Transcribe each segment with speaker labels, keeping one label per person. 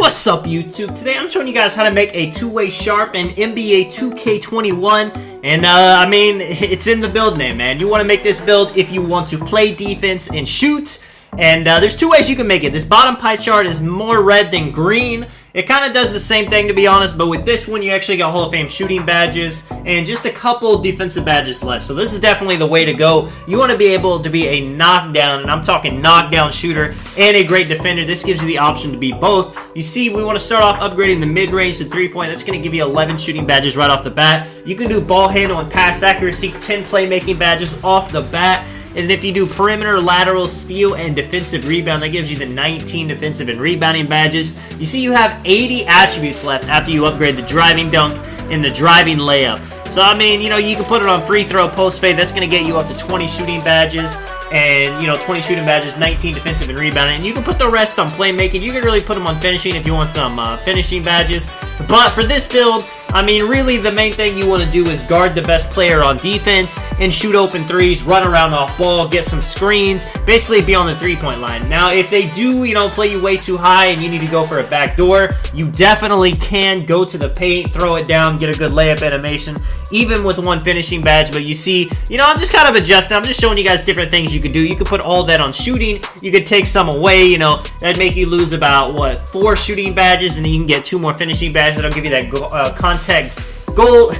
Speaker 1: What's up, YouTube? Today I'm showing you guys how to make a two-way sharp in NBA 2K21. And I mean, it's in the build name, man. You want to make this build if you want to play defense and shoot. And there's two ways you can make it. This bottom pie chart is more red than green. It kind of does the same thing, to be honest, but with this one, you actually got Hall of Fame shooting badges and just a couple defensive badges left. So this is definitely the way to go. You want to be able to be a knockdown, and I'm talking knockdown shooter, and a great defender. This gives you the option to be both. You see, we want to start off upgrading the mid-range to three-point. That's going to give you 11 shooting badges right off the bat. You can do ball handle and pass accuracy, 10 playmaking badges off the bat. And if you do perimeter, lateral, steal, and defensive rebound, that gives you the 19 defensive and rebounding badges. You see you have 80 attributes left after you upgrade the driving dunk and the driving layup. So, I mean, you know, you can put it on free throw, post fade. That's going to get you up to 20 shooting badges. And, you know, 20 shooting badges, 19 defensive and rebounding. And you can put the rest on playmaking. You can really put them on finishing if you want some finishing badges. But for this build, I mean, really the main thing you want to do is guard the best player on defense and shoot open threes, run around off ball, get some screens, basically be on the three-point line. Now, if they do, you know, play you way too high and you need to go for a back door, you definitely can go to the paint, throw it down, get a good layup animation, even with one finishing badge. But you see, you know, I'm just kind of adjusting. I'm just showing you guys different things you could do. You could put all that on shooting. You could take some away, you know, that'd make you lose about, what, 4 shooting badges, and then you can get 2 more finishing badges. That'll give you that contact gold,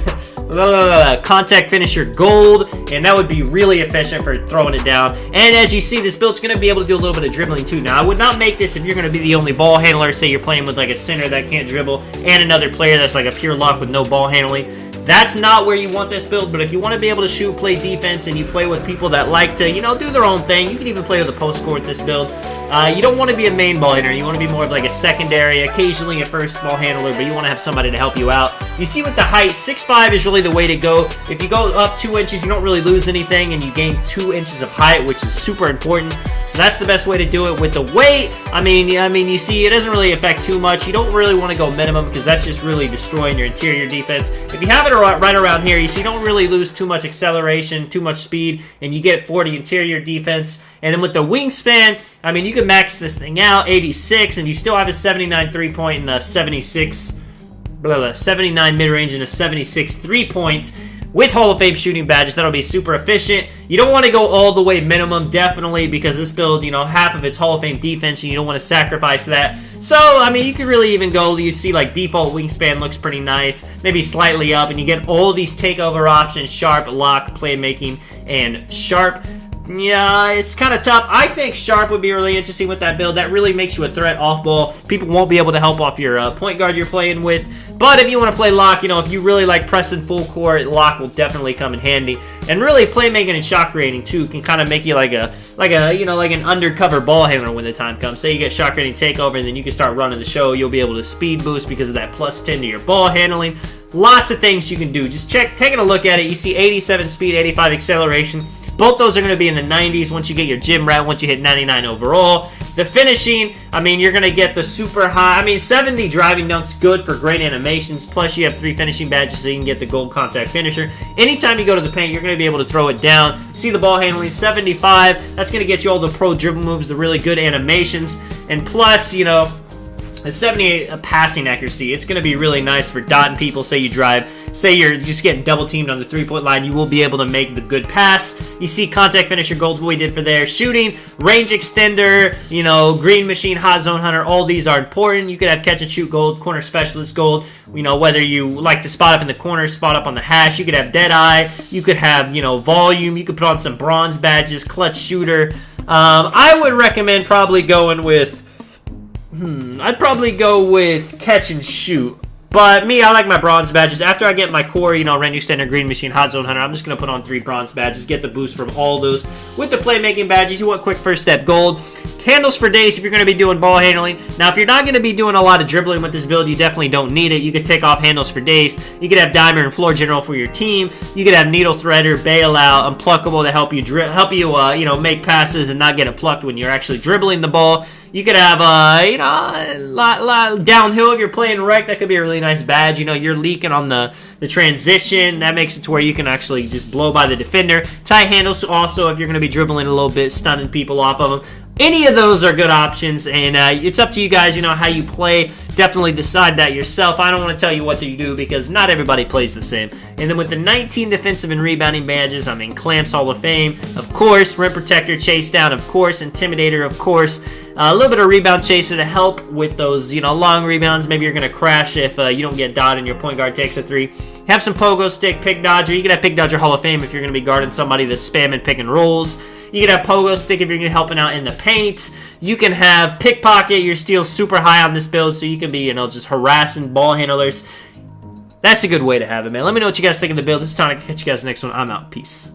Speaker 1: contact finisher gold, and that would be really efficient for throwing it down. And as you see, this build's going to be able to do a little bit of dribbling too. Now, I would not make this if you're going to be the only ball handler. Say you're playing with like a center that can't dribble and another player that's like a pure lock with no ball handling. That's not where you want this build, but if you want to be able to shoot, play defense, and you play with people that like to, you know, do their own thing, you can even play with a post score with this build. You don't want to be a main ball handler. You want to be more of like a secondary, occasionally a first ball handler, but you want to have somebody to help you out. You see with the height, 6'5" is really the way to go. If you go up 2 inches, you don't really lose anything, and you gain 2 inches of height, which is super important. So that's the best way to do it. With the weight, I mean, you see, it doesn't really affect too much. You don't really want to go minimum because that's just really destroying your interior defense. If you have it right around here, you see, you don't really lose too much acceleration, too much speed, and you get 40 interior defense. And then with the wingspan, I mean, you can max this thing out, 86, and you still have a 79 3-point and a 76, 79 mid-range and a 76 3-point. With Hall of Fame shooting badges, that'll be super efficient. You don't want to go all the way minimum, definitely, because this build, you know, half of it's Hall of Fame defense, and you don't want to sacrifice that. So, I mean, you could really even go, you see, like, default wingspan looks pretty nice, maybe slightly up, and you get all these takeover options, sharp, lock, playmaking, and sharp. Yeah, it's kind of tough. I think sharp would be really interesting with that build. That really makes you a threat off ball. People won't be able to help off your point guard you're playing with. But if you want to play lock, you know, if you really like pressing full court, lock will definitely come in handy. And really, playmaking and shot creating too can kind of make you like an undercover ball handler when the time comes. Say you get shot creating takeover, and then you can start running the show. You'll be able to speed boost because of that +10 to your ball handling. Lots of things you can do. Just taking a look at it. You see 87 speed, 85 acceleration. Both those are going to be in the 90s once you get your gym rat, once you hit 99 overall. The finishing, I mean, you're going to get the super high. I mean, 70 driving dunks, good for great animations. Plus, you have 3 finishing badges, so you can get the gold contact finisher. Anytime you go to the paint, you're going to be able to throw it down. See the ball handling, 75. That's going to get you all the pro dribble moves, the really good animations. And plus, you know, a 78 passing accuracy. It's going to be really nice for dotting people. Say you drive, say you're just getting double teamed on the 3-point line, you will be able to make the good pass. You see contact finisher gold, what we did for there. Shooting, range extender, you know, green machine, hot zone hunter, all these are important. You could have catch and shoot gold, corner specialist gold, you know, whether you like to spot up in the corner, spot up on the hash. You could have dead eye, you could have, you know, volume, you could put on some bronze badges, clutch shooter. I would recommend probably going with I'd probably go with catch and shoot. But me, I like my bronze badges. After I get my core, you know, range extender, green machine, hot zone hunter, I'm just going to put on 3 bronze badges, get the boost from all those. With the playmaking badges, you want quick first step gold. Handles for days if you're going to be doing ball handling. Now, if you're not going to be doing a lot of dribbling with this build, you definitely don't need it. You could take off handles for days. You could have dimer and floor general for your team. You could have needle threader, bailout, unpluckable to help you make passes and not get it plucked when you're actually dribbling the ball. You could have, downhill if you're playing rec. That could be a really nice badge. You know, you're leaking on the transition. That makes it to where you can actually just blow by the defender. Tight handles also if you're going to be dribbling a little bit, stunning people off of them. Any of those are good options, and it's up to you guys, how you play. Definitely decide that yourself. I don't want to tell you what to do because not everybody plays the same. And then with the 19 defensive and rebounding badges, Clamps Hall of Fame, of course, Rim Protector, Chase Down, of course, Intimidator, of course, a little bit of Rebound Chaser to help with those, long rebounds. Maybe you're going to crash if you don't get dot and your point guard takes a 3. Have some Pogo Stick, Pick Dodger. You can have Pick Dodger Hall of Fame if you're going to be guarding somebody that's spamming pick and rolls. You can have Pogo Stick if you're going to be helping out in the paint. You can have Pickpocket. Your steal's super high on this build, so you can be, just harassing ball handlers. That's a good way to have it, man. Let me know what you guys think of the build. This is Tonic. I'll catch you guys next one. I'm out. Peace.